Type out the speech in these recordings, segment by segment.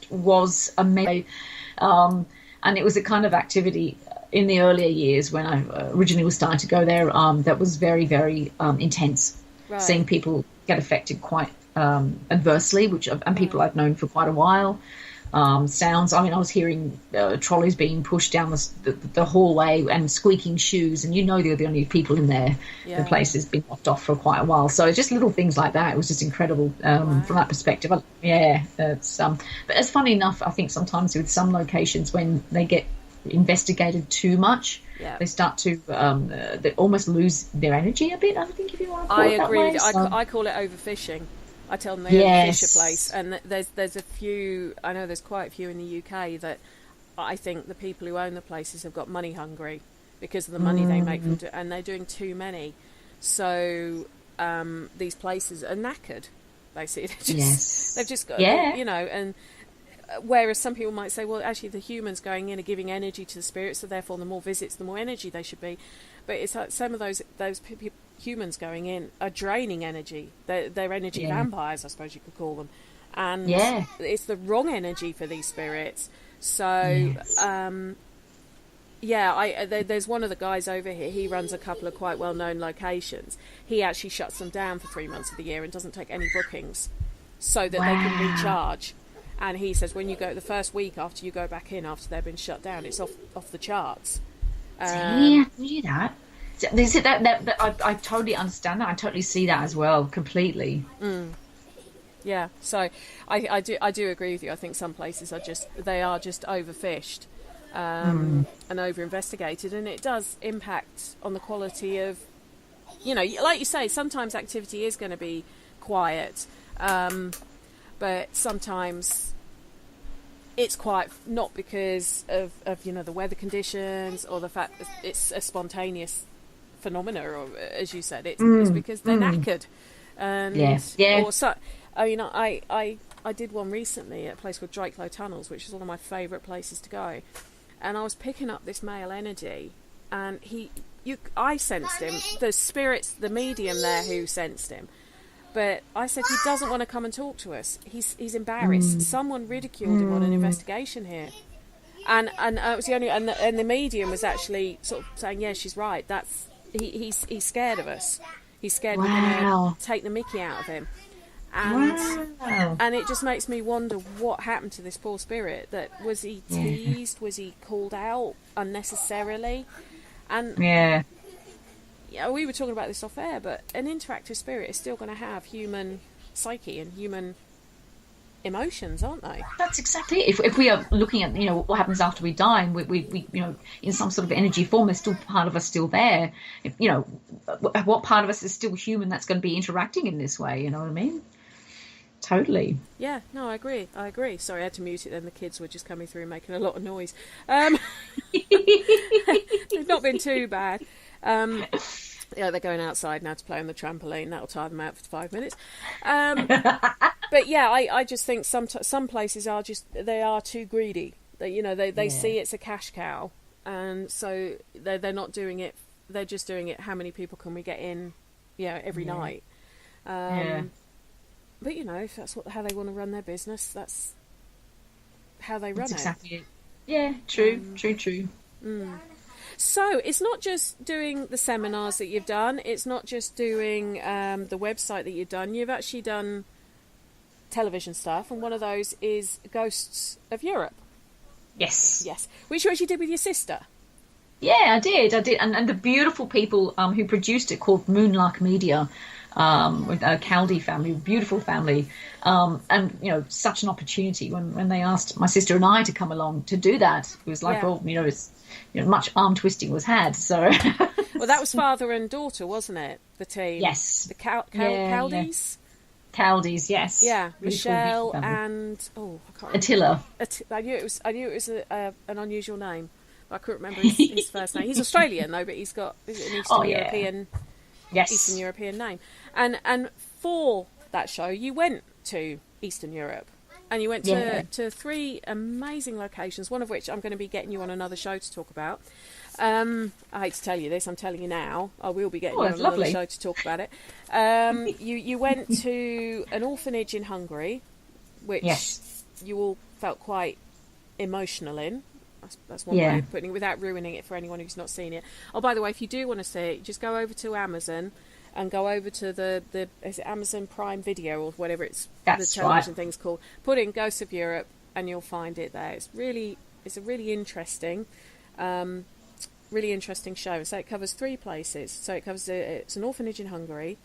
was amazing. And it was a kind of activity in the earlier years when I originally was starting to go there that was very, very intense. Right. Seeing people get affected quite adversely, and people I've known for quite a while. Sounds. I mean, I was hearing trolleys being pushed down the hallway and squeaking shoes, and they're the only people in there. Yeah. The place has been locked off for quite a while. So just little things like that. It was just incredible from that perspective. It's but it's funny enough. I think sometimes with some locations when they get investigated too much, they start to they almost lose their energy a bit. I think if you want to call it that way. I call it overfishing. I tell them they overfish a place, and there's a few. I know there's quite a few in the UK that I think the people who own the places have got money hungry because of the money they make from and they're doing too many. So these places are knackered. Basically, they've just got and. Whereas some people might say, well, actually, the humans going in are giving energy to the spirits, so therefore, the more visits, the more energy they should be. But it's like some of those humans going in are draining energy. They're energy vampires, I suppose you could call them, and it's the wrong energy for these spirits. So, there's one of the guys over here. He runs a couple of quite well-known locations. He actually shuts them down for 3 months of the year and doesn't take any bookings, so that they can recharge. And he says when you go the first week after you go back in after they've been shut down, it's off the charts. You do that. I totally understand that. I totally see that as well, completely. Yeah, so I do agree with you. I think some places are just overfished and over investigated, and it does impact on the quality of, like you say, sometimes activity is going to be quiet. But sometimes it's quiet not because of the weather conditions or the fact that it's a spontaneous phenomena, or as you said, it's because they're knackered. And or so, I did one recently at a place called Drakelow Tunnels, which is one of my favourite places to go, and I was picking up this male energy, and I sensed him. The spirits, the medium there who sensed him. But I said he doesn't want to come and talk to us. He's embarrassed. Someone ridiculed him on an investigation here, and it was the only. And the medium was actually sort of saying, "Yeah, she's right. That's he's scared of us. He's scared we're going to take the Mickey out of him." And it just makes me wonder what happened to this poor spirit. That was he teased? Was he called out unnecessarily? And we were talking about this off air, but an interactive spirit is still going to have human psyche and human emotions, aren't they? That's exactly it. If we are looking at what happens after we die, and we in some sort of energy form, there's still part of us still there. What part of us is still human that's going to be interacting in this way? You know what I mean? Totally. Yeah, no, I agree. Sorry, I had to mute it then. The kids were just coming through and making a lot of noise. They've not been too bad. They're going outside now to play on the trampoline. That'll tire them out for 5 minutes. But yeah, I just think some places are too greedy. They see it's a cash cow, and so they're not doing it. They're just doing it. How many people can we get in? Every night. But if that's how they want to run their business, that's how they run it. Exactly. Yeah, true. So it's not just doing the seminars that you've done. It's not just doing the website that you've done. You've actually done television stuff, and one of those is Ghosts of Europe. Yes. Which you actually did with your sister. Yeah, I did. And the beautiful people who produced it, called Moonlark Media, with a Caldy family, beautiful family, and such an opportunity when they asked my sister and I to come along to do that. It was like, much arm twisting was had. So, well, that was father and daughter, wasn't it? The team. Yes. The Caldies. Caldies, yes. Yeah, Michelle and I can't remember. Attila. I knew it was an unusual name. I couldn't remember his first name. He's Australian though, but he's got an Eastern European name. And for that show, you went to Eastern Europe, and you went to 3 amazing locations. One of which I'm going to be getting you on another show to talk about. I hate to tell you this, I'm telling you now. I will be getting you on another show to talk about it. You went to an orphanage in Hungary, which you will felt quite emotional in. That's one way of putting it, without ruining it for anyone who's not seen it. Oh, by the way, if you do want to see it, just go over to Amazon and go over to the is it Amazon Prime Video or whatever the television thing's called. Put in Ghosts of Europe and you'll find it there. It's a really interesting show. So it covers 3 places. So it covers it's an orphanage in Hungary,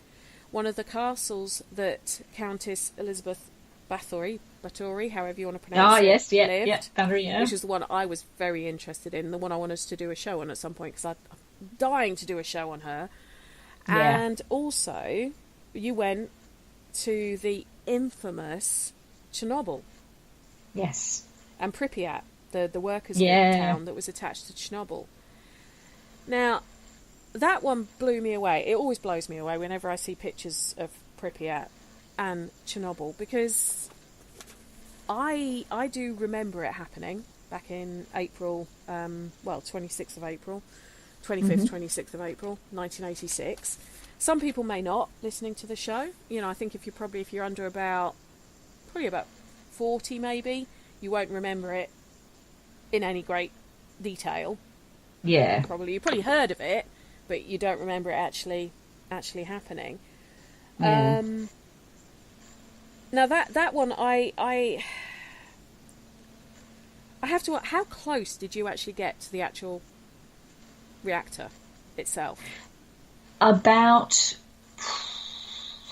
one of the castles that Countess Elizabeth Bathory, however you want to pronounce it. Lived, Bathory, which is the one I was very interested in, the one I want us to do a show on at some point, because I'm dying to do a show on her. Yeah. And also, you went to the infamous Chernobyl. Yes. And Pripyat, the workers' town that was attached to Chernobyl. Now, that one blew me away. It always blows me away whenever I see pictures of Pripyat and Chernobyl, because I do remember it happening back in April, 26th of April, 25th, 26th of April, 1986. Some people may not, listening to the show. You know, I think if you're under about 40 maybe, you won't remember it in any great detail. Yeah. You probably heard of it, but you don't remember it actually happening. Yeah. Now that one, I have to. How close did you actually get to the actual reactor itself?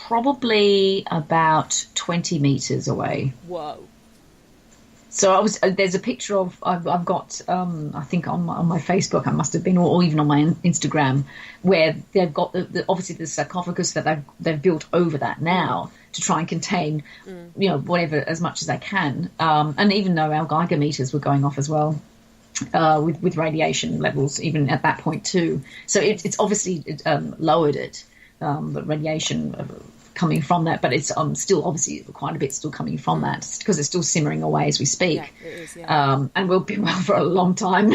Probably about 20 meters away. Whoa. So there's a picture of, I've got, I think on my Facebook, I must have been, or even on my Instagram, where they've got obviously the sarcophagus that they've built over that now to try and contain, whatever, as much as they can. And even though our Geiger meters were going off as well, with radiation levels, even at that point too. So it's obviously lowered it, the radiation coming from that, but it's still obviously quite a bit still coming from that, because it's still simmering away as we speak. Yeah, it is, yeah. And we'll be well for a long time.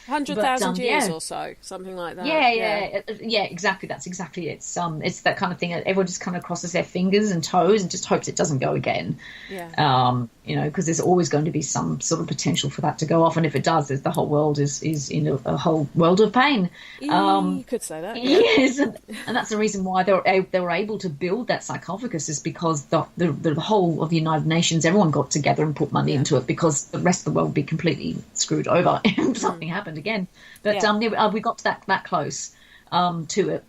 100,000 years or so, something like that. Yeah, exactly. That's exactly it. It's that kind of thing. Everyone just kind of crosses their fingers and toes and just hopes it doesn't go again. Yeah. Because there's always going to be some sort of potential for that to go off, and if it does, the whole world is in a whole world of pain. You could say that. Yeah. Yes, and that's the reason why they were able to build that sarcophagus, is because the whole of the United Nations, everyone got together and put money into it, because the rest of the world would be completely screwed over if something happened again. But we got to that close to it,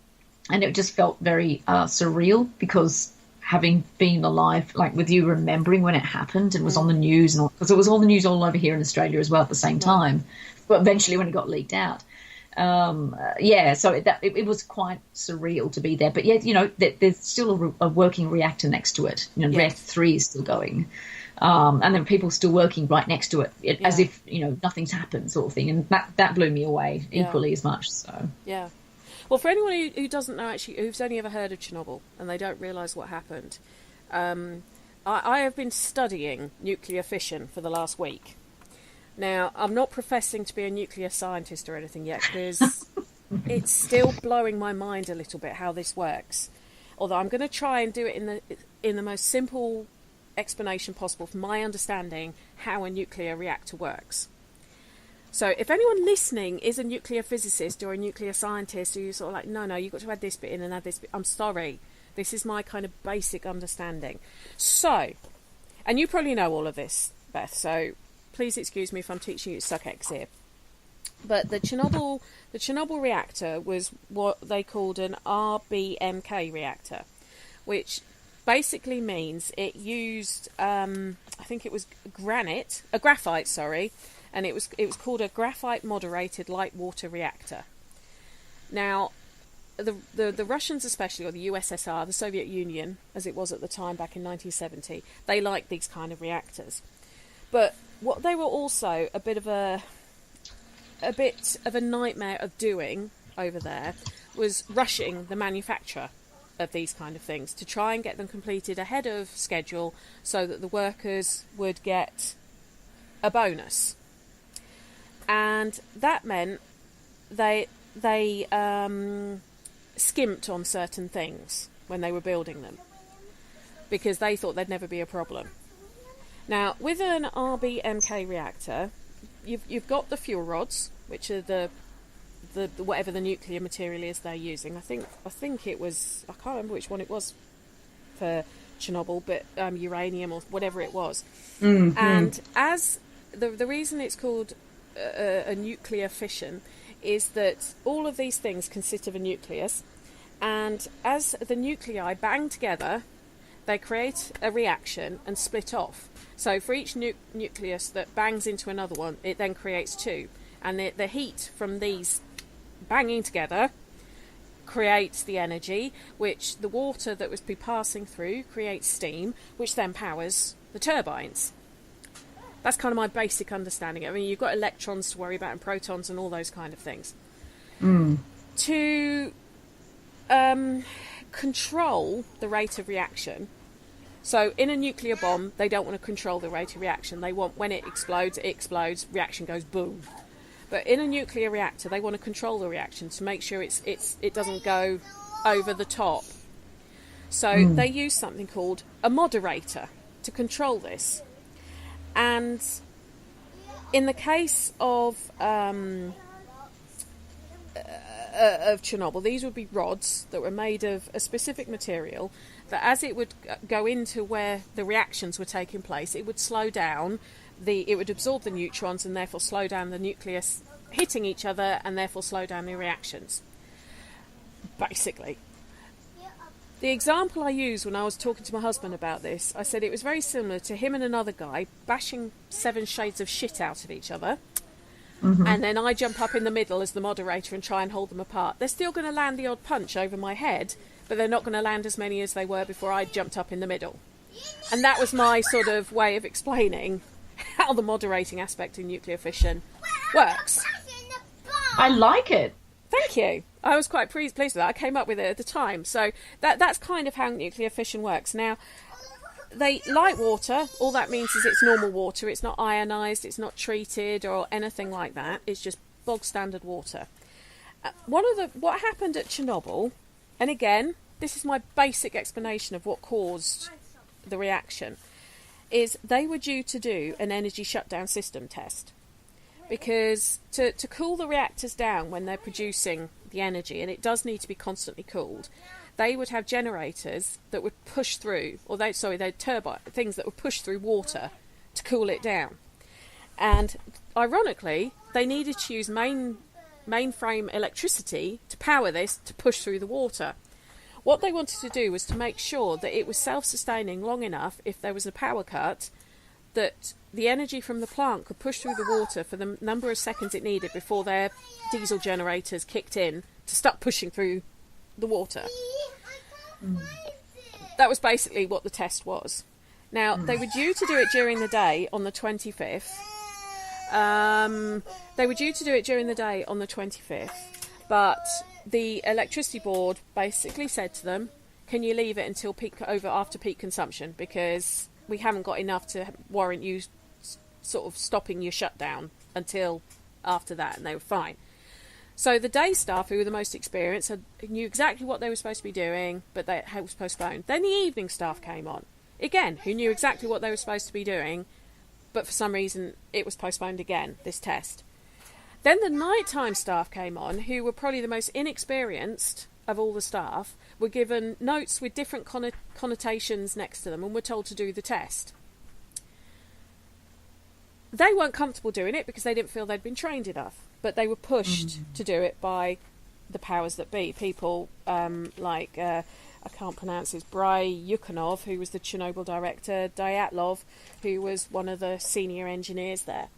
and it just felt very surreal, because having been alive, like with you remembering when it happened and was on the news, and because it was all the news all over here in Australia as well at the same time, but eventually when it got leaked out. So it was quite surreal to be there. But there's still a working reactor next to it. Reactor 3 is still going. And then people still working right next to it, as if nothing's happened, sort of thing, and that blew me away equally as much. So well, for anyone who doesn't know, actually, who's only ever heard of Chernobyl and they don't realise what happened, I have been studying nuclear fission for the last week. Now, I'm not professing to be a nuclear scientist or anything yet, because it's still blowing my mind a little bit how this works. Although I'm going to try and do it in the most simple explanation possible for my understanding how a nuclear reactor works. So if anyone listening is a nuclear physicist or a nuclear scientist, or you're sort of like, no, you've got to add this bit in and add this bit, I'm sorry. This is my kind of basic understanding. So, and you probably know all of this, Beth, so please excuse me if I'm teaching you to suck eggs here. But the Chernobyl reactor was what they called an RBMK reactor, which basically means it used, I think it was graphite, and it was called a graphite moderated light water reactor. Now, the Russians especially, or the USSR, the Soviet Union, as it was at the time back in 1970, they liked these kind of reactors. But what they were also a bit of a nightmare of doing over there was rushing the manufacture of these kind of things to try and get them completed ahead of schedule, so that the workers would get a bonus. And that meant they skimped on certain things when they were building them, because they thought there'd never be a problem. Now, with an RBMK reactor, you've got the fuel rods, which are the whatever the nuclear material is they're using. I think it was, I can't remember which one it was for Chernobyl, but uranium or whatever it was. Mm-hmm. And as the reason it's called a nuclear fission is that all of these things consist of a nucleus, and as the nuclei bang together, they create a reaction and split off. So for each nucleus that bangs into another one, it then creates two. And the heat from these banging together creates the energy, which the water that was passing through creates steam, which then powers the turbines. That's kind of my basic understanding. I mean, you've got electrons to worry about and protons and all those kind of things. Mm. To control the rate of reaction. So in a nuclear bomb, they don't want to control the rate of reaction. They want, when it explodes, reaction goes boom. But in a nuclear reactor, they want to control the reaction to make sure it doesn't go over the top. So they use something called a moderator to control this. And in the case of Chernobyl, these would be rods that were made of a specific material that as it would go into where the reactions were taking place, it would slow down, it would absorb the neutrons and therefore slow down the nucleus hitting each other and therefore slow down the reactions, basically. The example I used when I was talking to my husband about this, I said it was very similar to him and another guy bashing 7 shades of shit out of each other. Mm-hmm. And then I jump up in the middle as the moderator and try and hold them apart. They're still going to land the odd punch over my head, but they're not going to land as many as they were before I jumped up in the middle. And that was my sort of way of explaining how the moderating aspect in nuclear fission works. I like it. Thank you. I was quite pleased with that. I came up with it at the time. So that's kind of how nuclear fission works. Now, they light water. All that means is it's normal water. It's not ionised. It's not treated or anything like that. It's just bog standard water. What happened at Chernobyl, and again, this is my basic explanation of what caused the reaction, is they were due to do an energy shutdown system test. Because to cool the reactors down when they're producing the energy, and it does need to be constantly cooled, they would have generators that would push through, they're turbine things that would push through water to cool it down. And ironically, they needed to use mainframe electricity to power this to push through the water. What they wanted to do was to make sure that it was self-sustaining long enough if there was a power cut, that the energy from the plant could push through the water for the number of seconds it needed before their diesel generators kicked in to start pushing through the water. That was basically what the test was. Now, they were due to do it during the day on the 25th. But the electricity board basically said to them, can you leave it until after peak consumption, because we haven't got enough to warrant you sort of stopping your shutdown until after that, and they were fine. So the day staff, who were the most experienced, knew exactly what they were supposed to be doing, but it was postponed. Then the evening staff came on, again, who knew exactly what they were supposed to be doing, but for some reason it was postponed again, this test. Then the nighttime staff came on, who were probably the most inexperienced of all the staff, were given notes with different connotations next to them and were told to do the test. They weren't comfortable doing it because they didn't feel they'd been trained enough, but they were pushed to do it by the powers that be. People like, I can't pronounce his, Bryukhanov, who was the Chernobyl director, Dyatlov, who was one of the senior engineers there.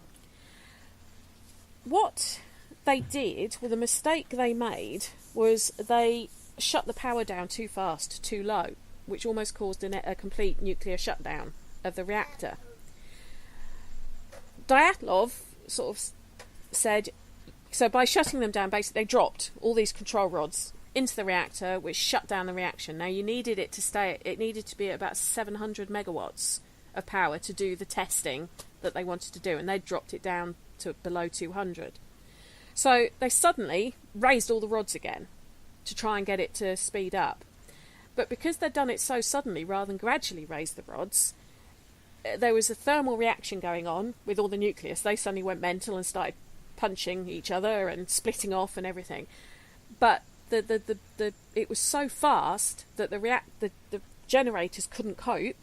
What they did, well, the mistake they made was they shut the power down too fast, too low, which almost caused a complete nuclear shutdown of the reactor. Dyatlov sort of said, so by shutting them down, basically they dropped all these control rods into the reactor, which shut down the reaction. Now, it needed to be at about 700 megawatts of power to do the testing that they wanted to do, and they dropped it down to below 200. So they suddenly raised all the rods again to try and get it to speed up. But because they'd done it so suddenly rather than gradually raise the rods, there was a thermal reaction going on with all the nucleus. They suddenly went mental and started punching each other and splitting off and everything. But it was so fast that the generators couldn't cope,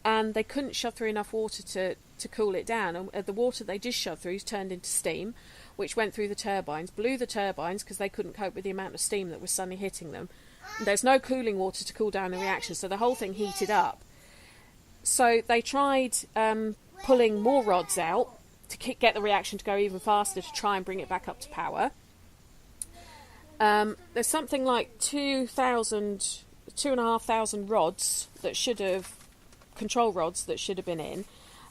and they couldn't shove through enough water to cool it down. And the water they did shove through turned into steam, which went through the turbines, blew the turbines because they couldn't cope with the amount of steam that was suddenly hitting them. There's no cooling water to cool down the reaction, so the whole thing heated up. So they tried pulling more rods out to get the reaction to go even faster to try and bring it back up to power. There's something like 2,500 rods that should have, control rods that should have been in,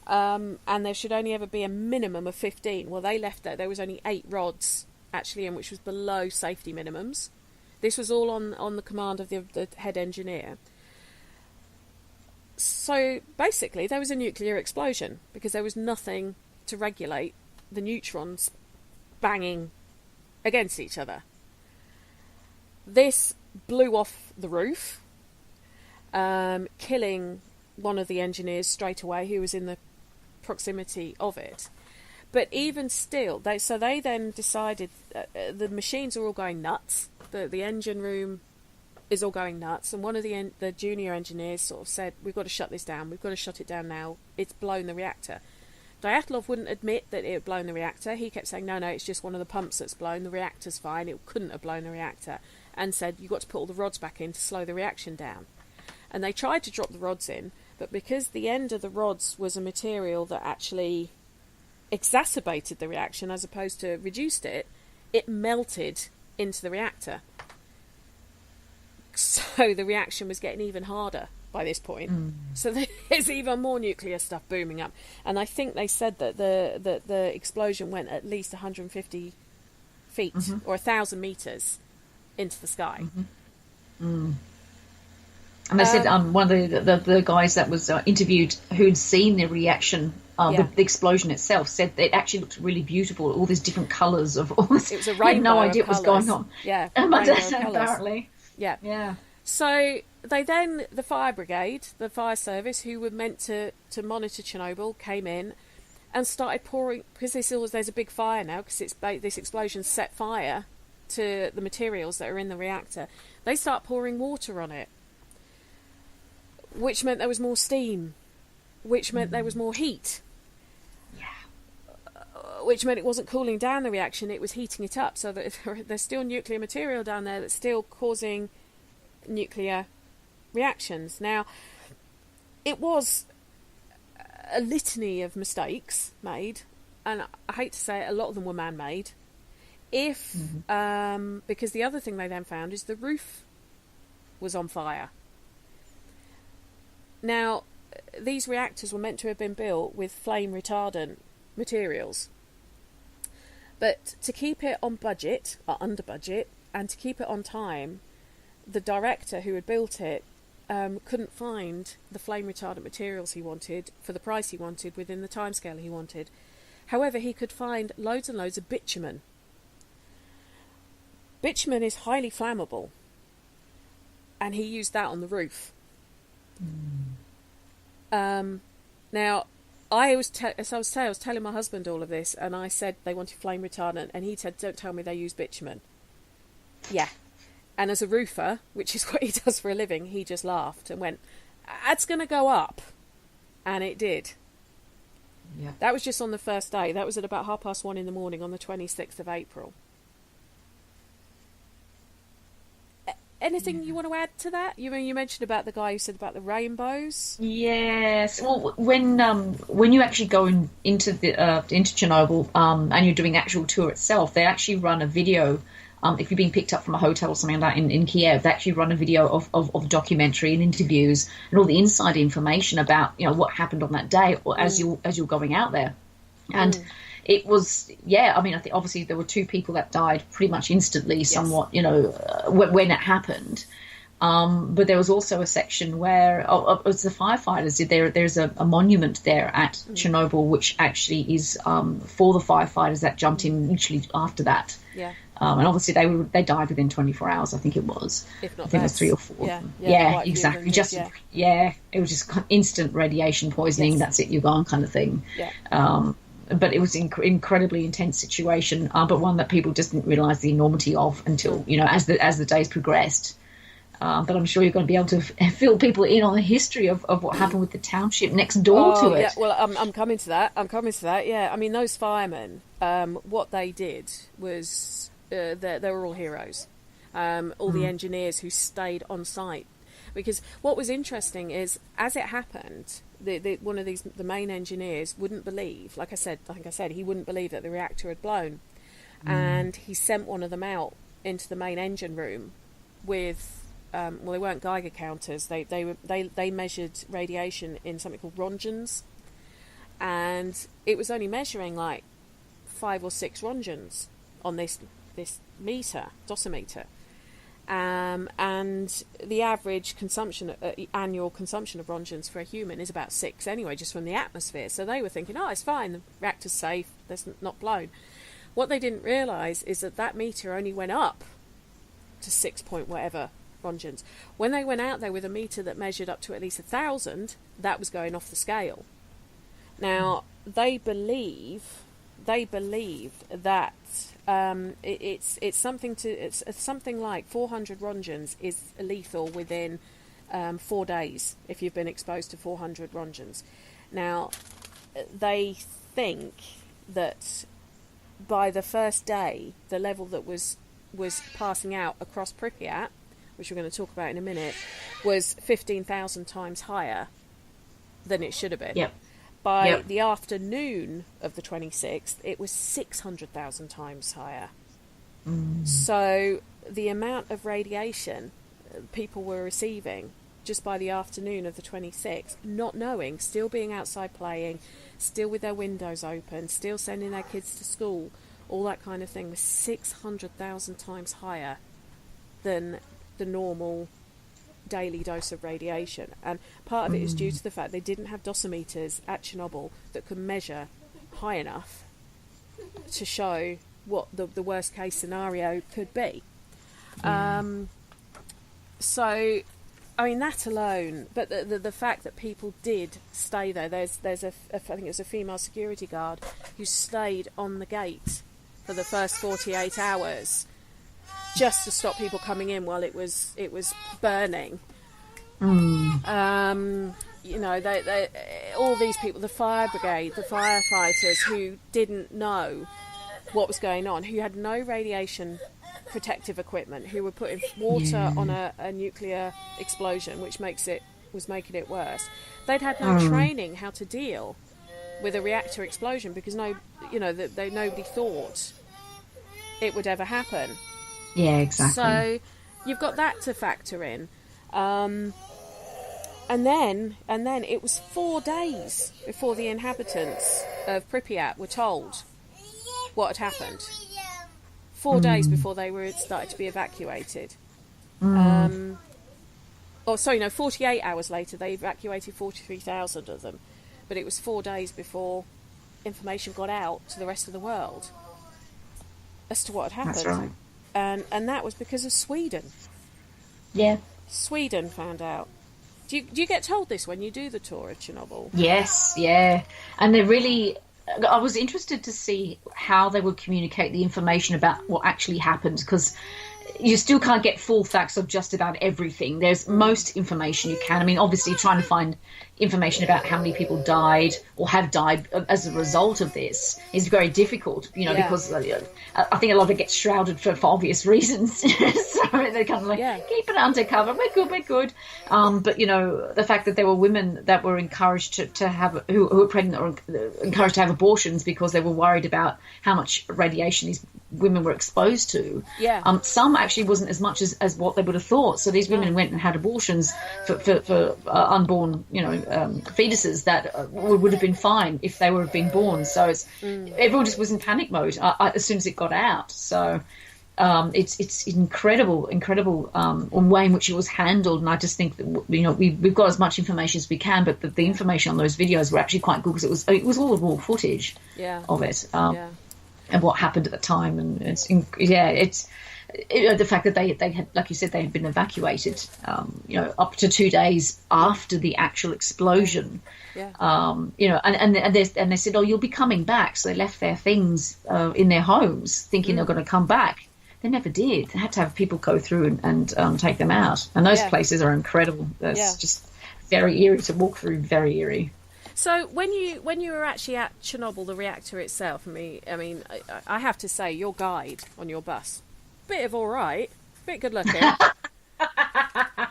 and there should only ever be a minimum of 15. Well, they left there was only 8 rods actually in, which was below safety minimums. This was all on the command of the head engineer. So basically there was a nuclear explosion because there was nothing to regulate the neutrons banging against each other. This blew off the roof, killing one of the engineers straight away who was in the proximity of it. But even still, they then decided the machines are all going nuts. The engine room is all going nuts, and one of the junior engineers sort of said, "We've got to shut this down. We've got to shut it down now. It's blown the reactor." Dyatlov wouldn't admit that it had blown the reactor. He kept saying, no, it's just one of the pumps that's blown. The reactor's fine. It couldn't have blown the reactor. And said, you've got to put all the rods back in to slow the reaction down. And they tried to drop the rods in, but because the end of the rods was a material that actually exacerbated the reaction as opposed to reduced it, it melted into the reactor. So the reaction was getting even harder by this point. So there's even more nuclear stuff booming up. And I think they said that the explosion went at least 150 feet or 1,000 metres into the sky. And they said one of the guys that was interviewed who'd seen the reaction, the explosion itself, said it actually looked really beautiful, all these different colours of all this. It was a rainbow. I had no idea what was going on. Yeah, apparently. Yeah. So the fire brigade, the fire service, who were meant to monitor Chernobyl, came in and started pouring, because there's a big fire now, because this explosion set fire to the materials that are in the reactor. They start pouring water on it, which meant there was more steam, which meant there was more heat, which meant it wasn't cooling down the reaction, it was heating it up, so that there's still nuclear material down there that's still causing nuclear reactions. Now, it was a litany of mistakes made, and I hate to say it, a lot of them were man-made. Because the other thing they then found is the roof was on fire. Now, these reactors were meant to have been built with flame retardant materials, but to keep it on budget, or under budget, and to keep it on time, the director who had built it couldn't find the flame retardant materials he wanted for the price he wanted within the timescale he wanted. However, he could find loads and loads of bitumen. Bitumen is highly flammable, and he used that on the roof. Now, I was telling my husband all of this, and I said they wanted flame retardant, and he said, "Don't tell me they use bitumen." Yeah. And as a roofer, which is what he does for a living, he just laughed and went, "That's going to go up." And it did. Yeah. That was just on the first day. That was at about 1:30 in the morning on the 26th of April. Anything you want to add to that? You mentioned about the guy who said about the rainbows. Yes. Well, when you actually go into Chernobyl and you're doing the actual tour itself, they actually run a video. If you're being picked up from a hotel or something like that in Kiev, they actually run a video of documentary and interviews and all the inside information about what happened on that day or as you're going out there. And it was, I mean, I think obviously there were 2 people that died pretty much instantly, somewhat, when it happened. But there was also a section where as the firefighters did, there's a monument there at Chernobyl, which actually is for the firefighters that jumped in literally after that. And obviously they died within 24 hours, I think it was. If not I think less. it was 3 or 4. Yeah, exactly. It was just instant radiation poisoning. Yes. That's it, you're gone, kind of thing. Yeah. But it was an incredibly intense situation, but one that people just didn't realise the enormity of until, as the days progressed. But I'm sure you're going to be able to fill people in on the history of what happened with the township next door to it. Yeah, well, I'm coming to that. Yeah, I mean, those firemen, what they did was they were all heroes. All the engineers who stayed on site. Because what was interesting is, as it happened, one of the main engineers wouldn't believe, I think I said, he wouldn't believe that the reactor had blown. And he sent one of them out into the main engine room with... they weren't Geiger counters. They measured radiation in something called Rontgens, and it was only measuring like 5 or 6 Rontgens on this meter, dosimeter, and the average annual consumption of Rontgens for a human is about 6 anyway, just from the atmosphere. So they were thinking, it's fine, the reactor's safe, it's not blown. What they didn't realise is that meter only went up to 6 point whatever Rontgens. When they went out there with a meter that measured up to at least 1,000, that was going off the scale. Now they believe that it's something like 400 Rontgens is lethal within 4 days if you've been exposed to 400 Rontgens. Now they think that by the first day, the level that was passing out across Pripyat, which we're going to talk about in a minute, was 15,000 times higher than it should have been. Yep. By the afternoon of the 26th, it was 600,000 times higher. So the amount of radiation people were receiving just by the afternoon of the 26th, not knowing, still being outside playing, still with their windows open, still sending their kids to school, all that kind of thing, was 600,000 times higher than the normal daily dose of radiation. And part of it is due to the fact they didn't have dosimeters at Chernobyl that could measure high enough to show what the worst case scenario could be. So I mean, that alone, but the fact that people did stay there, there's I think it was a female security guard who stayed on the gate for the first 48 hours just to stop people coming in while it was burning. You know, they all these people, the fire brigade, the firefighters who didn't know what was going on, who had no radiation protective equipment, who were putting water on a nuclear explosion, which was making it worse. They'd had no training how to deal with a reactor explosion because nobody thought it would ever happen. Yeah, exactly. So you've got that to factor in. And then it was 4 days before the inhabitants of Pripyat were told what had happened. 4 days before they were started to be evacuated. 48 hours later, they evacuated 43,000 of them. But it was 4 days before information got out to the rest of the world as to what had happened. That's right. And that was because of Sweden. Yeah. Sweden found out. Do you get told this when you do the tour of Chernobyl? Yes, yeah. And they really... I was interested to see how they would communicate the information about what actually happened, because you still can't get full facts of just about everything. There's most information you can. I mean, obviously trying to find information about how many people died or have died as a result of this is very difficult, because I think a lot of it gets shrouded for obvious reasons. So they're kind of like, keep it undercover. We're good. But, the fact that there were women that were encouraged to have, who were pregnant or encouraged to have abortions because they were worried about how much radiation these women were exposed to. Yeah. Some actually wasn't as much as what they would have thought. So these women went and had abortions for unborn, fetuses that would have been fine if they would have been born. So everyone just was in panic mode as soon as it got out. So it's incredible way in which it was handled. And I just think that we've got as much information as we can, but the information on those videos were actually quite good because it was all raw footage of it. and what happened at the time. And it's the fact that they had, like you said, they had been evacuated, up to 2 days after the actual explosion. Yeah. And they said, oh, you'll be coming back. So they left their things in their homes thinking they're going to come back. They never did. They had to have people go through and take them out. And those places are incredible. That's just very eerie to walk through, very eerie. So when you were actually at Chernobyl, the reactor itself, I mean, I have to say, your guide on your bus, bit of all right, bit good looking,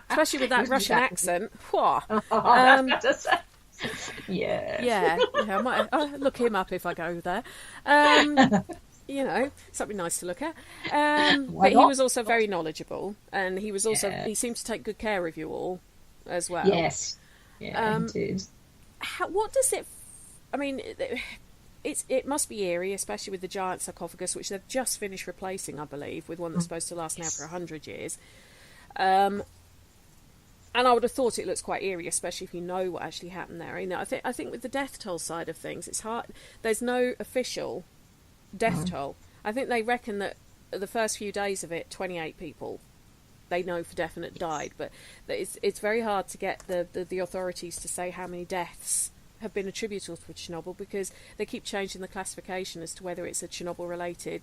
especially with that Russian accent. Yeah, I might look him up if I go there. Something nice to look at. But he was also very knowledgeable, and he was also he seemed to take good care of you all as well. Yes, he did. What does it? I mean, it must be eerie, especially with the giant sarcophagus, which they've just finished replacing, I believe, with one that's supposed to last now for 100 years. And I would have thought it looks quite eerie, especially if you know what actually happened there. I think with the death toll side of things, it's hard. There's no official death toll. I think they reckon that the first few days of it, 28 people they know for definite died, but it's very hard to get the authorities to say how many deaths have been attributable to Chernobyl, because they keep changing the classification as to whether it's a Chernobyl related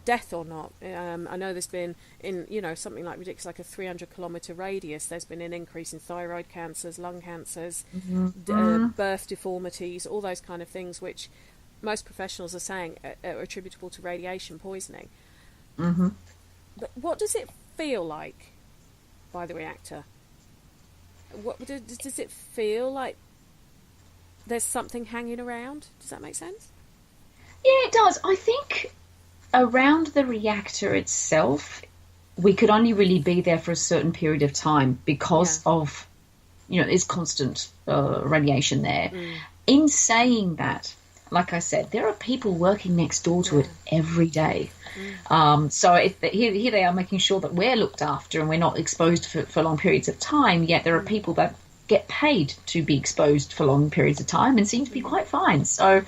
death or not. I know there's been something like ridiculous, like a 300-kilometre radius, there's been an increase in thyroid cancers, lung cancers, birth deformities, all those kind of things, which most professionals are saying are attributable to radiation poisoning. But what does it feel like by the reactor? What does it feel like? There's something hanging around. Does that make sense? Yeah, it does. I think around the reactor itself, we could only really be there for a certain period of time because of, there's constant radiation there. In saying that, like I said, there are people working next door to it every day. So here they are making sure that we're looked after and we're not exposed for long periods of time, yet there are people that get paid to be exposed for long periods of time and seem to be quite fine. So,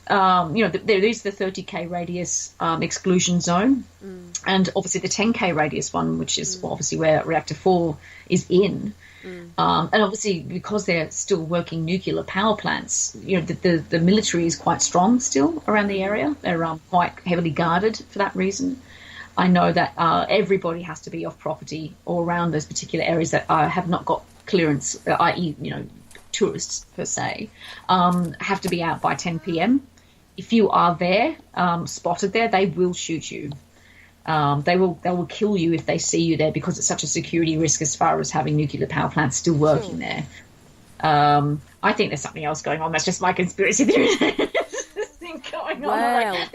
there is the 30k radius exclusion zone, and obviously the 10k radius one, which is obviously where Reactor 4 is in. And obviously because they're still working nuclear power plants, the military is quite strong still around the area. They're quite heavily guarded for that reason. I know that everybody has to be off property or around those particular areas that have not got clearance, i.e., tourists per se, have to be out by 10 p.m. If you are there, spotted there, they will shoot you. They will kill you if they see you there, because it's such a security risk as far as having nuclear power plants still working there. I think there's something else going on. That's just my conspiracy theory. Going on.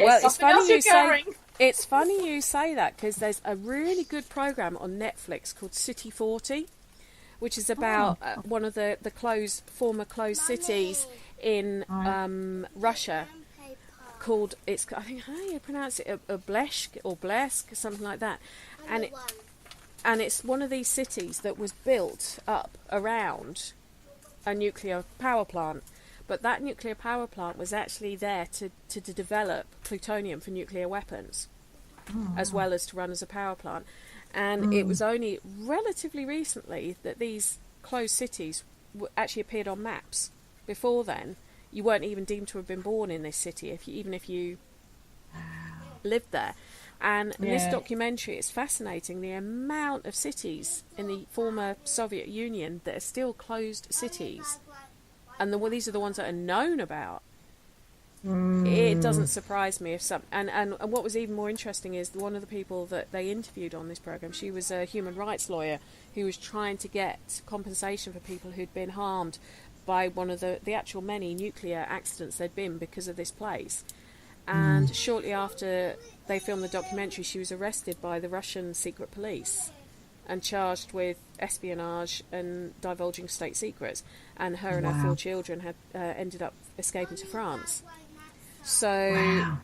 It's funny you say that, because there's a really good program on Netflix called City 40, which is about one of the former closed cities in Russia. Called, I think how you pronounce it, Blesk or Blesk, something like that, and it's one of these cities that was built up around a nuclear power plant, but that nuclear power plant was actually there to develop plutonium for nuclear weapons, as well as to run as a power plant. And it was only relatively recently that these closed cities actually appeared on maps. Before then, you weren't even deemed to have been born in this city, even if you lived there. And in this documentary, it's fascinating the amount of cities in the former Soviet Union that are still closed cities, and these are the ones that are known about. It doesn't surprise me if some. And what was even more interesting is one of the people that they interviewed on this program. She was a human rights lawyer who was trying to get compensation for people who'd been harmed by one of the actual many nuclear accidents there'd been because of this place. And shortly after they filmed the documentary, she was arrested by the Russian secret police and charged with espionage and divulging state secrets. And her and her 4 children had ended up escaping to France. So,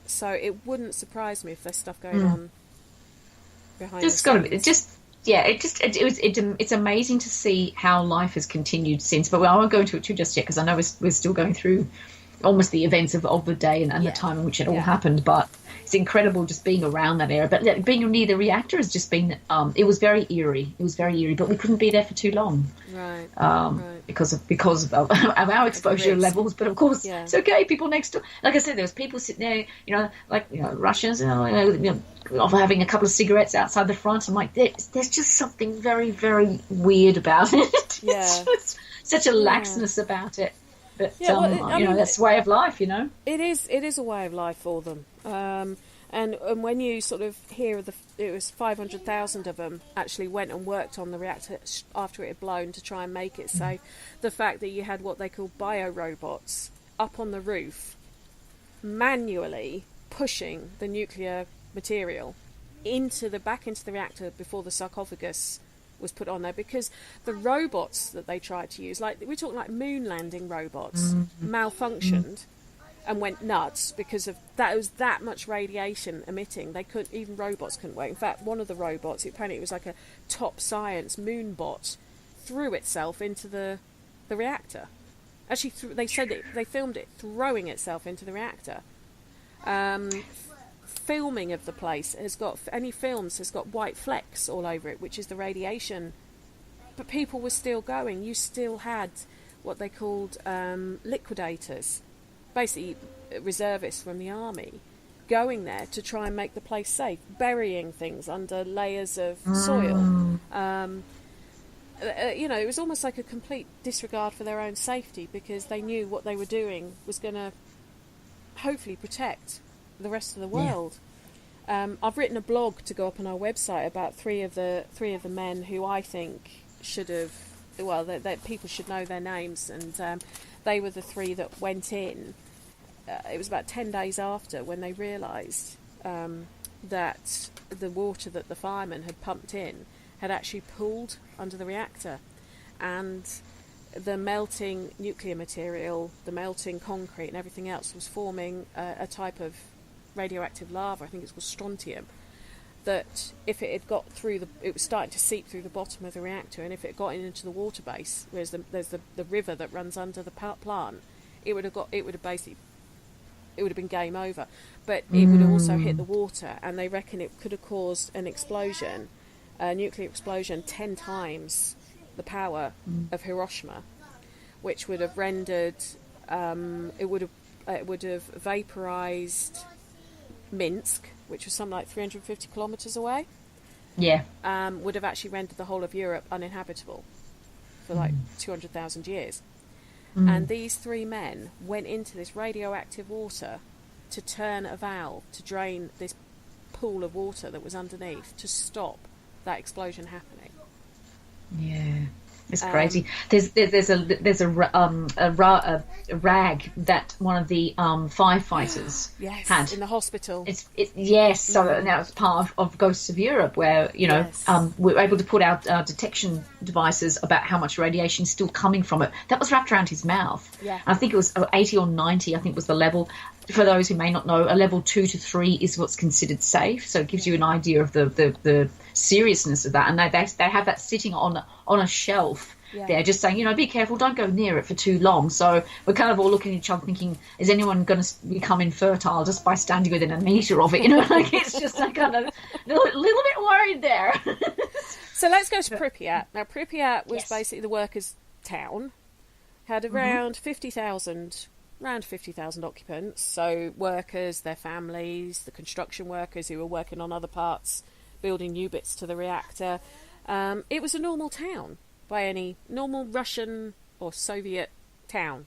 so it wouldn't surprise me if there's stuff going on behind the scenes. It's amazing to see how life has continued since. But I won't go into it too just yet, because I know we're still going through almost the events of the day and the time in which it all happened. But it's incredible just being around that area. But being near the reactor has just been, it was very eerie. It was very eerie, but we couldn't be there for too long. Right. Because of our exposure levels. But of course, it's okay. People next door, like I said, there was people sitting there, Russians, having a couple of cigarettes outside the front. I'm like, there's just something very, very weird about it. Yeah. It's such a laxness about it. But that's the way of life, It is a way of life for them. And when you sort of hear it was 500,000 of them actually went and worked on the reactor after it had blown to try and make it safe. The fact that you had what they call bio-robots up on the roof, manually pushing the nuclear material back into the reactor before the sarcophagus was put on there, because the robots that they tried to use, like we're talking like moon landing robots, malfunctioned and went nuts because of that. It was that much radiation emitting. Even robots couldn't work. In fact, one of the robots, apparently it was like a top science moon bot, threw itself into the reactor. Actually, they said they filmed it throwing itself into the reactor. Filming of the place has got white flecks all over it, which is the radiation. But people were still going. You still had what they called liquidators, basically reservists from the army, going there to try and make the place safe, burying things under layers of soil. It was almost like a complete disregard for their own safety, because they knew what they were doing was going to hopefully protect the rest of the world. I've written a blog to go up on our website about three of the men who I think should have, that people should know their names, and they were the three that went in. It was about 10 days after when they realised that the water that the firemen had pumped in had actually pooled under the reactor, and the melting nuclear material, the melting concrete and everything else was forming a type of radioactive lava, I think it's called strontium, that if it had got through it was starting to seep through the bottom of the reactor, and if it got into the water base, whereas there's the river that runs under the plant, it would have been game over. But it would have also hit the water, and they reckon it could have caused an explosion, a nuclear explosion 10 times the power of Hiroshima, which would have rendered it would have vaporized Minsk, which was something like 350 kilometers away. Would have actually rendered the whole of Europe uninhabitable for like 200,000 years. And these three men went into this radioactive water to turn a valve to drain this pool of water that was underneath, to stop that explosion happening. It's crazy. There's a rag that one of the firefighters had in the hospital. So now it's part of Ghosts of Europe, where we were able to put out detection devices about how much radiation is still coming from it. That was wrapped around his mouth. I think it was 80 or 90. I think was the level. For those who may not know, a level 2 to 3 is what's considered safe. So it gives you an idea of the seriousness of that. And they have that sitting on a shelf there, just saying, be careful, don't go near it for too long. So we're kind of all looking at each other thinking, is anyone going to become infertile just by standing within a metre of it? It's just like kind of a little bit worried there. So let's go to Pripyat. Now, Pripyat was basically the workers' town, had around 50,000 occupants, so workers, their families, the construction workers who were working on other parts, building new bits to the reactor. It was a normal town by any normal Russian or Soviet town.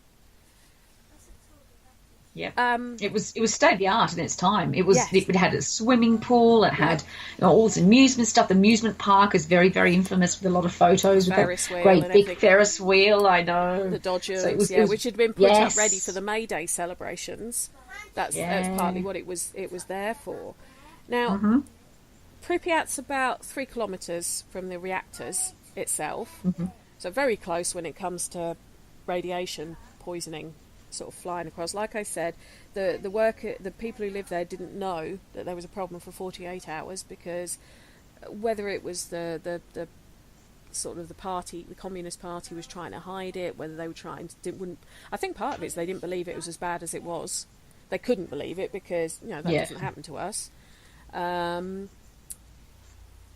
It was state of the art in its time. It had a swimming pool. It had all this amusement stuff. The amusement park is very, very infamous with a lot of photos with that great big Ferris wheel. I know the Dodgers, which had been put up ready for the May Day celebrations. That's partly what it was there for. Now, Pripyat's about 3 kilometres from the reactors itself, so very close when it comes to radiation poisoning sort of flying across. Like I said, the people who lived there didn't know that there was a problem for 48 hours, because whether it was the sort of the Communist Party was trying to hide it, whether they were I think part of it is they didn't believe it was as bad as it was. They couldn't believe it because, that doesn't happen to us.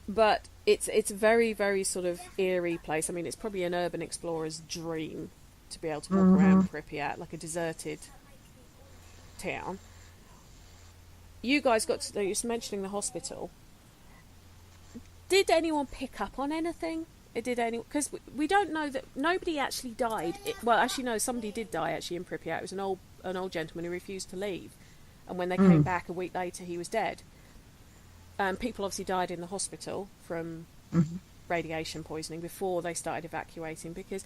But it's a very, very sort of eerie place. I mean, it's probably an urban explorer's dream to be able to walk around Pripyat, like a deserted town. You guys you're mentioning the hospital. Did anyone pick up on anything? Because we don't know that nobody actually died. Well, actually, no, somebody did die actually in Pripyat. It was an old gentleman who refused to leave, and when they came back a week later, he was dead. People obviously died in the hospital from radiation poisoning before they started evacuating. Because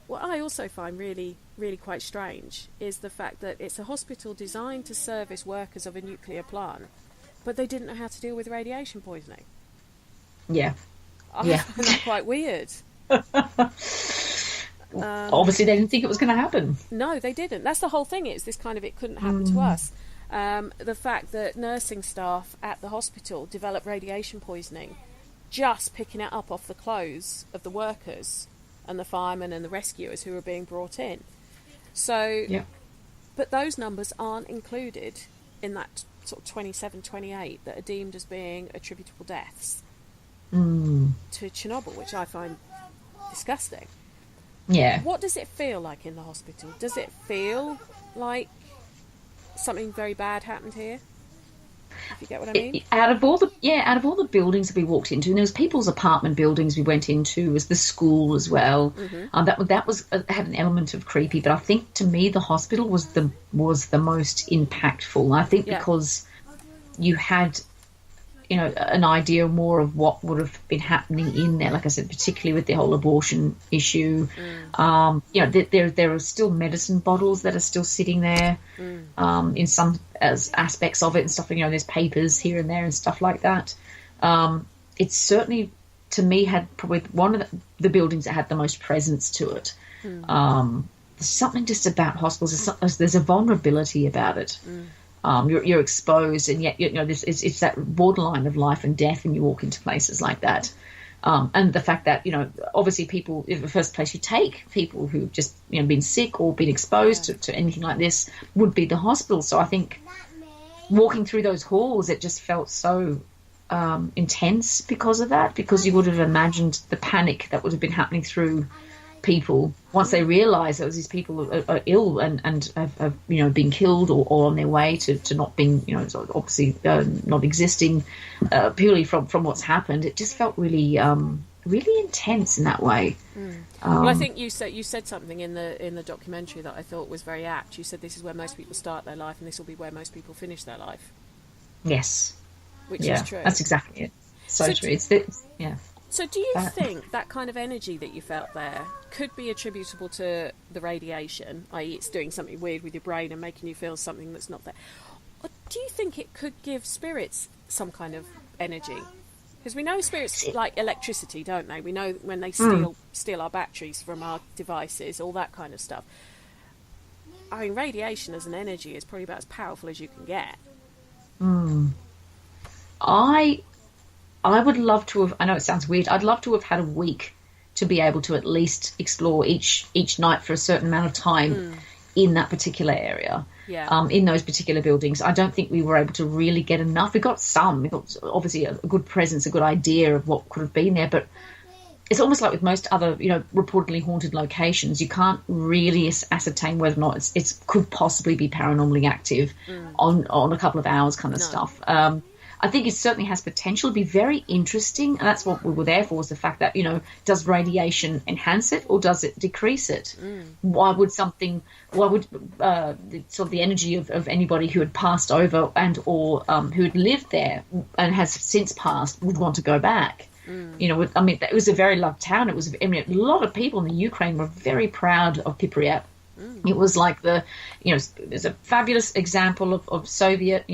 what I also find really, really quite strange is the fact that it's a hospital designed to service workers of a nuclear plant, but they didn't know how to deal with radiation poisoning. Yeah. I find that quite weird. Obviously, they didn't think it was going to happen. No, they didn't. That's the whole thing. It's this kind of, it couldn't happen to us. The fact that nursing staff at the hospital developed radiation poisoning just picking it up off the clothes of the workers and the firemen and the rescuers who were being brought in. So, but those numbers aren't included in that sort of 27, 28 that are deemed as being attributable deaths to Chernobyl, which I find disgusting. Yeah. What does it feel like in the hospital? Does it feel like something very bad happened here? If you get what I mean. Out of all the buildings that we walked into, and there was people's apartment buildings we went into, was the school as well. That was had an element of creepy, but I think to me the hospital was the most impactful. I think because you had, an idea more of what would have been happening in there. Like I said, particularly with the whole abortion issue. There are still medicine bottles that are still sitting there in some aspects of it and stuff. There's papers here and there and stuff like that. It's certainly, to me, had probably one of the buildings that had the most presence to it. There's something just about hospitals. There's a vulnerability about it. You're exposed, and yet it's that borderline of life and death when you walk into places like that. And the fact that obviously people, in the first place you take people who've just been sick or been exposed to anything like this would be the hospital. So I think walking through those halls, it just felt so intense because of that. Because you would have imagined the panic that would have been happening through people once they realise that these people are ill and have been killed or on their way to not being obviously not existing purely from what's happened. It just felt really really intense in that way. Well, I think you said something in the documentary that I thought was very apt. You said this is where most people start their life and this will be where most people finish their life. Yes, which is true. That's exactly it. So true. So do you think that kind of energy that you felt there could be attributable to the radiation, i.e. it's doing something weird with your brain and making you feel something that's not there? Or do you think it could give spirits some kind of energy? Because we know spirits like electricity, don't they? We know when they steal our batteries from our devices, all that kind of stuff. I mean, radiation as an energy is probably about as powerful as you can get. I would love to have, I know it sounds weird, I'd love to have had a week to be able to at least explore each night for a certain amount of time in that particular area, in those particular buildings. I don't think we were able to really get enough. We got some. We got obviously a good presence, a good idea of what could have been there, but it's almost like with most other, reportedly haunted locations, you can't really ascertain whether or not it could possibly be paranormally active on a couple of hours kind of stuff. I think it certainly has potential to be very interesting, and that's what we were there for, was the fact that, does radiation enhance it or does it decrease it? Why would sort of the energy of anybody who had passed over and or who had lived there and has since passed would want to go back? It was a very loved town. A lot of people in the Ukraine were very proud of Pripyat. It was like there's a fabulous example of Soviet,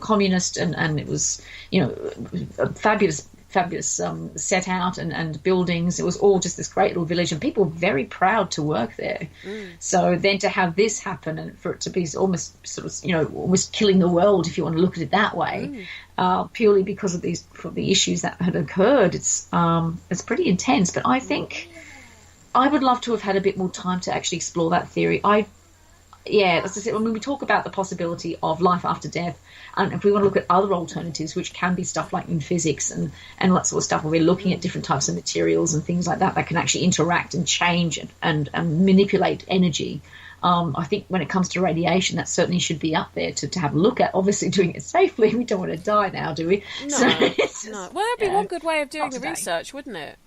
communist, and it was, a fabulous fabulous set out and buildings. It was all just this great little village, and people were very proud to work there. So then to have this happen, and for it to be almost sort of, almost killing the world, if you want to look at it that way, purely because of the issues that had occurred, it's pretty intense. But I think I would love to have had a bit more time to actually explore that theory. As I said, when we talk about the possibility of life after death, and if we want to look at other alternatives, which can be stuff like in physics and that sort of stuff, where we're looking at different types of materials and things like that can actually interact and change and manipulate energy. I think when it comes to radiation, that certainly should be up there to have a look at. Obviously, doing it safely. We don't want to die now, do we? No. No. Well, that'd be one good way of doing the research, wouldn't it?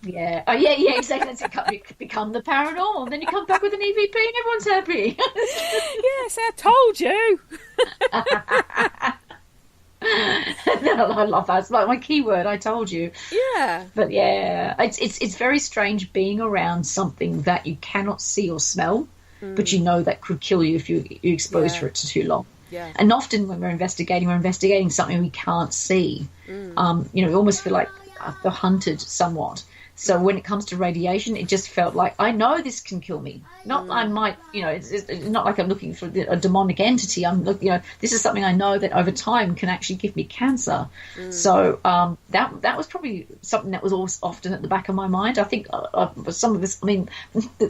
Yeah. Exactly. Let's become the paranormal, and then you come back with an EVP, and everyone's happy. Yes, I told you. No, I love that. It's like my keyword. I told you. Yeah. But yeah, it's very strange being around something that you cannot see or smell, but you know that could kill you if you're exposed for it for too long. Yeah. And often when we're investigating something we can't see. We almost feel like they're hunted somewhat. So when it comes to radiation, it just felt like, I know this can kill me. Not I might, it's not like I'm looking for a demonic entity. I'm looking, this is something I know that over time can actually give me cancer. So that was probably something that was always often at the back of my mind. I think some of this,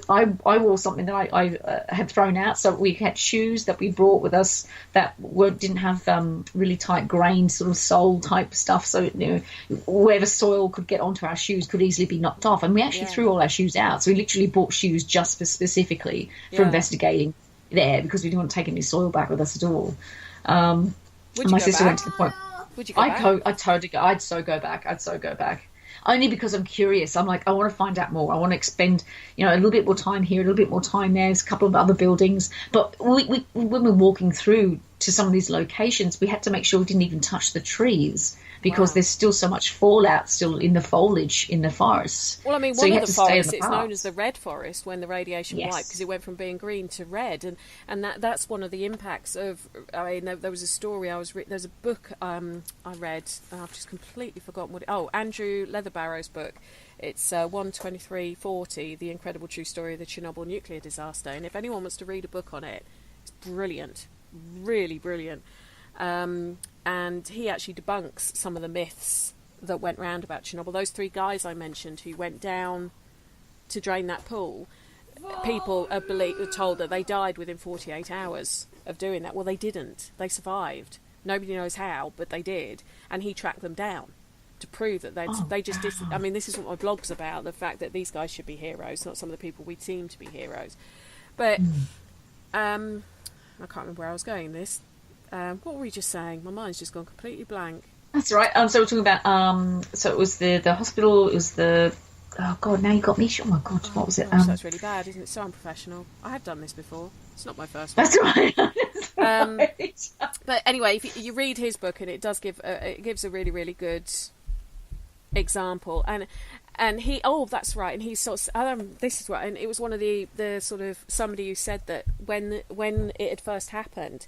I wore something that I had thrown out. So we had shoes that we brought with us that didn't have really tight grained sort of sole type stuff. So, wherever soil could get onto our shoes could easily be knocked off, and we actually threw all our shoes out. So we literally bought shoes just specifically for investigating there, because we didn't want to take any soil back with us at all. And my sister went to the point. Would you go back? I'd totally go. I'd so go back. Only because I'm curious. I'm like, I want to find out more. I want to expend, a little bit more time here, a little bit more time there. There's a couple of other buildings. But when we're walking through to some of these locations, we had to make sure we didn't even touch the trees, because there's still so much fallout still in the foliage in the forests. Well, one of the forests, it's known as the red forest when the radiation wiped, because it went from being green to red, and that's one of the impacts of. There was a story there's a book I read, and I've just completely forgotten what. Andrew Leatherbarrow's book. It's 12340, The Incredible True Story of the Chernobyl Nuclear Disaster, and if anyone wants to read a book on it, it's brilliant, really brilliant. And he actually debunks some of the myths that went round about Chernobyl. Those 3 guys I mentioned who went down to drain that pool, people are told that they died within 48 hours of doing that. Well, they didn't. They survived. Nobody knows how, but they did. And he tracked them down to prove that they just this is what my blog's about, the fact that these guys should be heroes, not some of the people we seem to be heroes. But I can't remember where I was going in this. What were we just saying? My mind's just gone completely blank. That's right. So we're talking about so it was the hospital, it was the oh god, now you got me. Oh my god, what was it? That's really bad, isn't it? So unprofessional. I have done this before. It's not my first one. That's right. Right. But anyway, if you read his book, and it does give it gives a really, really good example, and he that's right, and he sort of this is right, and it was one of the sort of somebody who said that when it had first happened,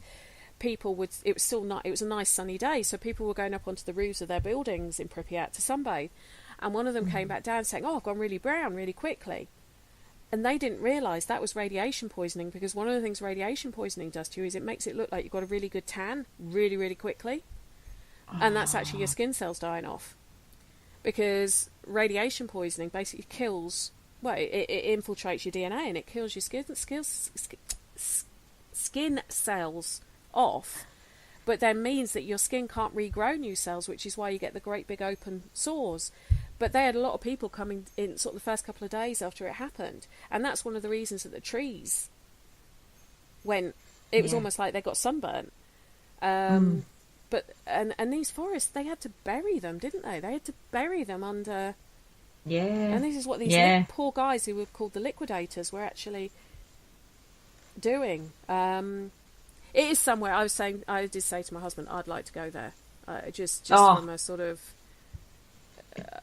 people would, it was a nice sunny day, so people were going up onto the roofs of their buildings in Pripyat to sunbathe, and one of them came back down saying, I've gone really brown really quickly, and they didn't realise that was radiation poisoning, because one of the things radiation poisoning does to you is it makes it look like you've got a really good tan really, really quickly, and that's actually your skin cells dying off, because radiation poisoning basically kills, it infiltrates your DNA and it kills your skin cells off, but then means that your skin can't regrow new cells, which is why you get the great big open sores. But they had a lot of people coming in sort of the first couple of days after it happened, and that's one of the reasons that the trees went, it was almost like they got sunburnt. But and these forests, they had to bury them, didn't they? They had to bury them under. Yeah. And this is what these poor guys who were called the liquidators were actually doing. It is somewhere. I did say to my husband, I'd like to go there. Just from a sort of.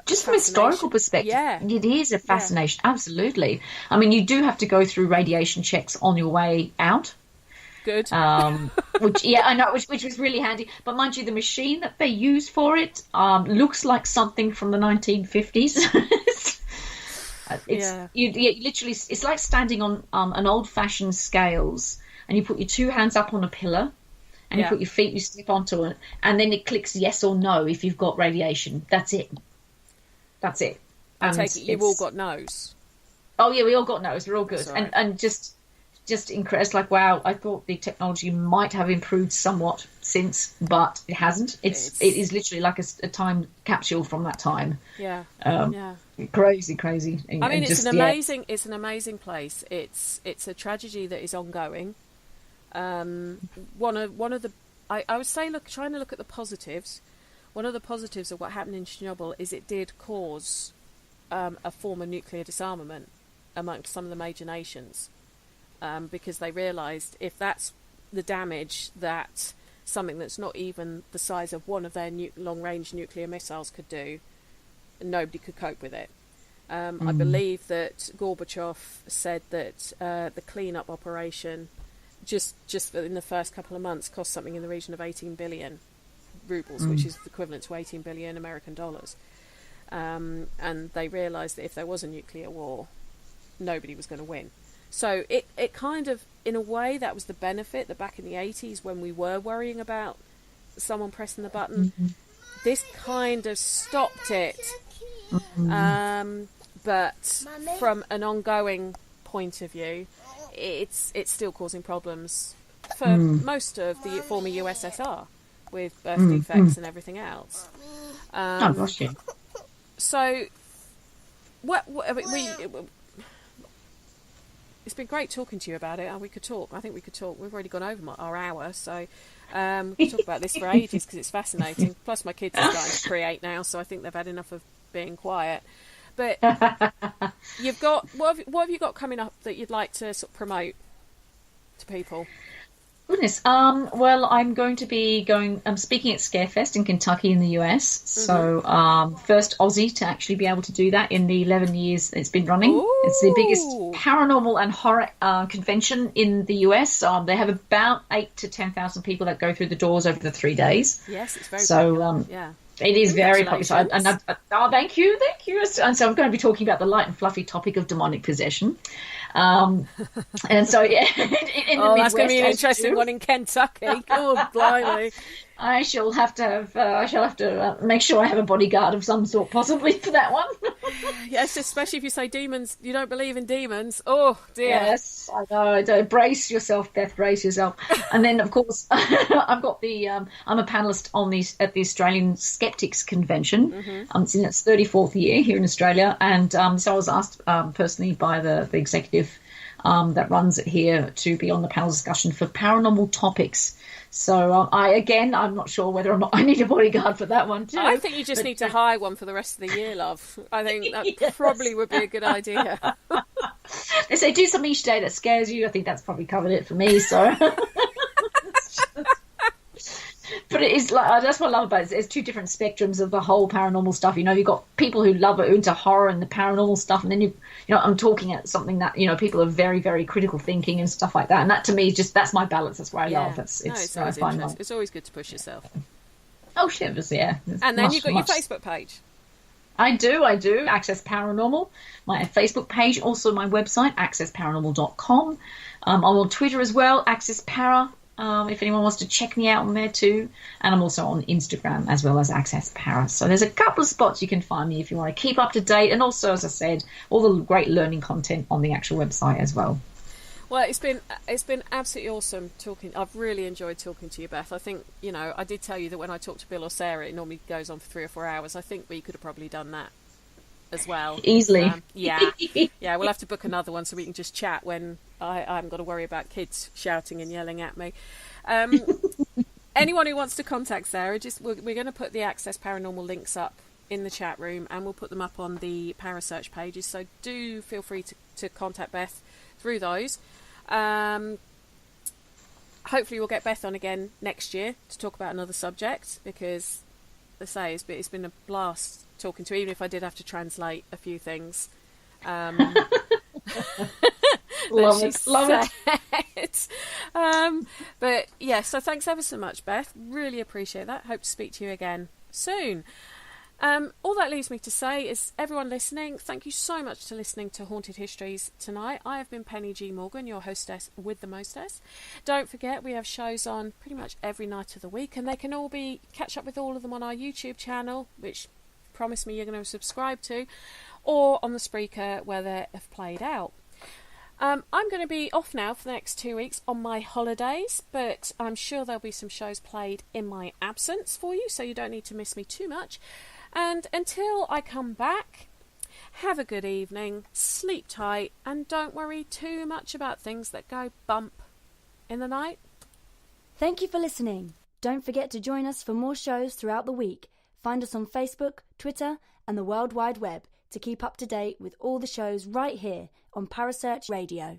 Just from a historical perspective, it is a fascination. Absolutely. I mean, you do have to go through radiation checks on your way out. Good. Which, yeah, I know, which was really handy. But mind you, the machine that they use for it looks like something from the 1950s. You literally, it's like standing on an old-fashioned scales, and you put your two hands up on a pillar, and you put your feet, you step onto it, and then it clicks yes or no if you've got radiation. That's it. I take it you've all got no's. Oh yeah, we all got no's. We're all good, right. and just incredible. It's like, wow, I thought the technology might have improved somewhat since, but it hasn't. It is literally like a time capsule from that time. Yeah. Crazy. I mean, it's an amazing place. It's a tragedy that is ongoing. One of the I would say, trying to look at the positives. One of the positives of what happened in Chernobyl is it did cause a form of nuclear disarmament amongst some of the major nations, because they realised if that's the damage that something that's not even the size of one of their long-range nuclear missiles could do, nobody could cope with it. I believe that Gorbachev said that the clean-up operation just in the first couple of months cost something in the region of 18 billion rubles, which is equivalent to 18 billion American dollars. And they realised that if there was a nuclear war, nobody was going to win. So it kind of, in a way, that was the benefit, that back in the 80s when we were worrying about someone pressing the button, this kind of stopped it. But from an ongoing point of view, it's still causing problems for most of the former USSR with birth defects and everything else. Oh gosh, yeah. So, it's been great talking to you about it. We could talk. I think we could talk. We've already gone over our hour, so we could talk about this for ages because it's fascinating. Plus, my kids are starting to create now, so I think they've had enough of being quiet. But you've got what have you got coming up that you'd like to sort of promote to people? Goodness. Well, I'm going to be I'm speaking at Scarefest in Kentucky in the US. So, first Aussie to actually be able to do that in the 11 years it's been running. Ooh. It's the biggest paranormal and horror convention in the US. They have about 8,000 to 10,000 people that go through the doors over the 3 days. Yes, it's very popular. Yeah. It is very popular. Thank you. And so I'm going to be talking about the light and fluffy topic of demonic possession. And so, yeah. That's going to be an interesting one in Kentucky. Oh, blimey. I shall have to make sure I have a bodyguard of some sort, possibly, for that one. Yes, especially if you say demons, you don't believe in demons. Oh, dear. Yes, I know. Brace yourself, Beth, brace yourself. And then, of course, I've got I'm a panellist at the Australian Skeptics Convention. It's in its 34th year here in Australia. And so I was asked personally by the executive that runs it here to be on the panel discussion for paranormal topics. So I'm not sure whether or not I need a bodyguard for that one too. I think you just need to hire one for the rest of the year, love. I think that probably would be a good idea. They say do something each day that scares you. I think that's probably covered it for me. So, but it is like that's what I love about it. There's two different spectrums of the whole paranormal stuff. You know, you've got people who love it, who are into horror and the paranormal stuff, and then you know, I'm talking at something that, you know, people are very, very critical thinking and stuff like that. And that to me, that's my balance. That's why I love. It's always interesting. It's always good to push yourself. Oh, shit, yeah. And then you've got your Facebook page. I do. Access Paranormal, my Facebook page, also my website, accessparanormal.com. I'm on Twitter as well, Access Para. If anyone wants to check me out on there too. And I'm also on Instagram as well as Access Para. So there's a couple of spots you can find me if you want to keep up to date. And also, as I said, all the great learning content on the actual website as well. Well, it's been absolutely awesome talking. I've really enjoyed talking to you, Beth. I think, you know, I did tell you that when I talk to Bill or Sarah, it normally goes on for 3 or 4 hours. I think we could have probably done that as well. Easily. Yeah, we'll have to book another one so we can just chat when I haven't got to worry about kids shouting and yelling at me. Anyone who wants to contact Sarah, we're going to put the Access Paranormal links up in the chat room, and we'll put them up on the Parasearch pages, so do feel free to contact Beth through those. Hopefully we'll get Beth on again next year to talk about another subject, because, as I say, it's been a blast talking to her, even if I did have to translate a few things. Love it. it. But yeah, so thanks ever so much, Beth. Really appreciate that. Hope to speak to you again soon. All that leaves me to say is, everyone listening, thank you so much for listening to Haunted Histories tonight. I have been Penny G. Morgan, your hostess with the mostess. Don't forget, we have shows on pretty much every night of the week, and they can all be catch up with all of them on our YouTube channel, which promise me you're going to subscribe to, or on the Spreaker where they have played out. I'm going to be off now for the next 2 weeks on my holidays, but I'm sure there'll be some shows played in my absence for you, so you don't need to miss me too much. And until I come back, have a good evening, sleep tight, and don't worry too much about things that go bump in the night. Thank you for listening. Don't forget to join us for more shows throughout the week. Find us on Facebook, Twitter, and the World Wide Web to keep up to date with all the shows right here on Parasearch Radio.